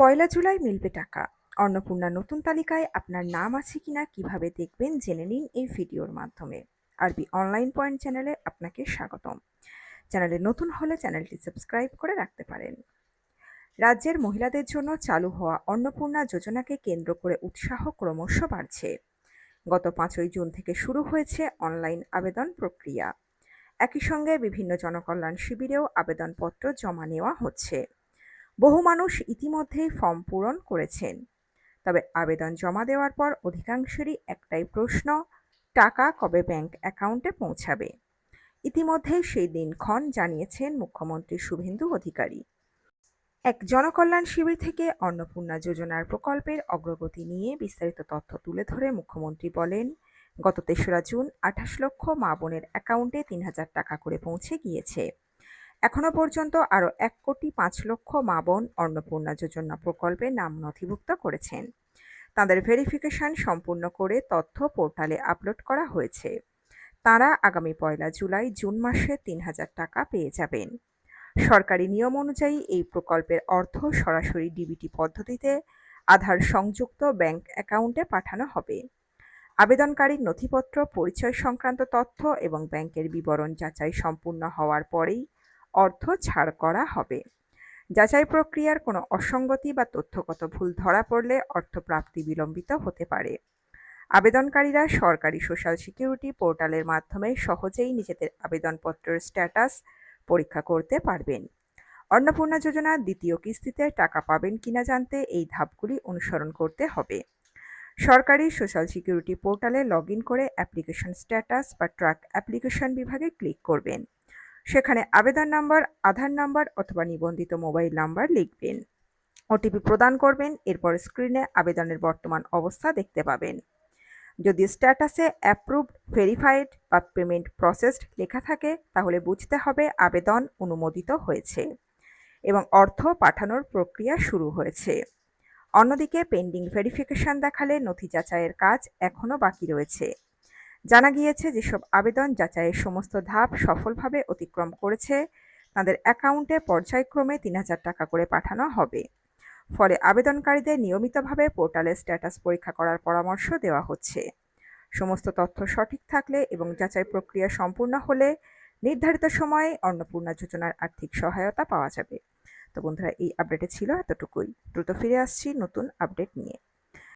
পয়লা জুলাই মিলবে টাকা। অন্নপূর্ণা নতুন তালিকায় আপনার নাম আছে কিনা কিভাবে দেখবেন জেনে নিন এই ভিডিওর মাধ্যমে। আরবি অনলাইন পয়েন্ট চ্যানেলে আপনাকে স্বাগতম। চ্যানেলে নতুন হলে চ্যানেলটি সাবস্ক্রাইব করে রাখতে পারেন। রাজ্যের মহিলাদের জন্য চালু হওয়া অন্নপূর্ণা যোজনাকে কেন্দ্র করে উৎসাহ ক্রমশ বাড়ছে। গত 5ই জুন থেকে শুরু হয়েছে অনলাইন আবেদন প্রক্রিয়া। একই সঙ্গে বিভিন্ন জনকল্যাণ শিবিরেও আবেদনপত্র জমা নেওয়া হচ্ছে। বহু মানুষ ইতিমধ্যেই ফর্ম পূরণ করেছেন। তবে আবেদন জমা দেওয়ার পর অধিকাংশেরই একটাই প্রশ্ন, টাকা কবে ব্যাংক অ্যাকাউন্টে পৌঁছাবে। ইতিমধ্যেই সেই দিনক্ষণ জানিয়েছেন মুখ্যমন্ত্রী শুভেন্দু অধিকারী। এক জনকল্যাণ শিবির থেকে অন্নপূর্ণা যোজনার প্রকল্পের অগ্রগতি নিয়ে বিস্তারিত তথ্য তুলে ধরে মুখ্যমন্ত্রী বলেন, গত 3রা জুন 28 লক্ষ মা বোনের অ্যাকাউন্টে 3,000 টাকা করে পৌঁছে গিয়েছে। এখনো পর্যন্ত আরও 1,05,00,000 মা বোন অন্নপূর্ণা যোজনা প্রকল্পে নাম নথিভুক্ত করেছেন। তাদের ভেরিফিকেশন সম্পূর্ণ করে তথ্য পোর্টালে আপলোড করা হয়েছে। তাঁরা আগামী 1 জুলাই জুন মাসে 3,000 টাকা পেয়ে যাবেন। সরকারি নিয়ম অনুযায়ী এই প্রকল্পের অর্থ সরাসরি ডিবিটি পদ্ধতিতে আধার সংযুক্ত ব্যাংক অ্যাকাউন্টে পাঠানো হবে। আবেদনকারীর নথিপত্র, পরিচয় সংক্রান্ত তথ্য এবং ব্যাংকের বিবরণ যাচাই সম্পূর্ণ হওয়ার পরেই অর্থ ছাড় করা হবে। যাচাই প্রক্রিয়ার কোনো অসঙ্গতি বা তথ্যগত ভুল ধরা পড়লে অর্থ প্রাপ্তি বিলম্বিত হতে পারে। আবেদনকারীরা সরকারি সোশ্যাল সিকিউরিটি পোর্টালের মাধ্যমে সহজেই নিজেদের আবেদনপত্রের স্ট্যাটাস পরীক্ষা করতে পারবেন। অন্নপূর্ণা যোজনার দ্বিতীয় কিস্তিতে টাকা পাবেন কিনা জানতে এই ধাপগুলি অনুসরণ করতে হবে। সরকারি সোশ্যাল সিকিউরিটি পোর্টালে লগইন করে অ্যাপ্লিকেশন স্ট্যাটাস বা ট্র্যাক অ্যাপ্লিকেশন বিভাগে ক্লিক করবেন। সেখানে আবেদন নাম্বার, আধার নাম্বার অথবা নিবন্ধিত মোবাইল নাম্বার লিখবেন। ওটিপি প্রদান করবেন। এরপর স্ক্রিনে আবেদনের বর্তমান অবস্থা দেখতে পাবেন। যদি স্ট্যাটাসে অ্যাপ্রুভড, ভেরিফাইড বা পেমেন্ট প্রসেসড লেখা থাকে তাহলে বুঝতে হবে আবেদন অনুমোদিত হয়েছে এবং অর্থ পাঠানোর প্রক্রিয়া শুরু হয়েছে। অন্যদিকে পেন্ডিং ভেরিফিকেশন দেখালে নথি যাচাইয়ের কাজ এখনও বাকি রয়েছে। জানা গিয়েছে যেসব আবেদন যাচাইয়ের সমস্ত ধাপ সফলভাবে অতিক্রম করেছে তাদের অ্যাকাউন্টে পর্যায়ক্রমে 3,000 টাকা করে পাঠানো হবে। ফলে আবেদনকারীদের নিয়মিতভাবে পোর্টালে স্ট্যাটাস পরীক্ষা করার পরামর্শ দেওয়া হচ্ছে। সমস্ত তথ্য সঠিক থাকলে এবং যাচাই প্রক্রিয়া সম্পূর্ণ হলে নির্ধারিত সময়ে অন্নপূর্ণা যোজনার আর্থিক সহায়তা পাওয়া যাবে। তো বন্ধুরা, এই আপডেটে ছিল এতটুকুই। দ্রুত ফিরে আসছি নতুন আপডেট নিয়ে।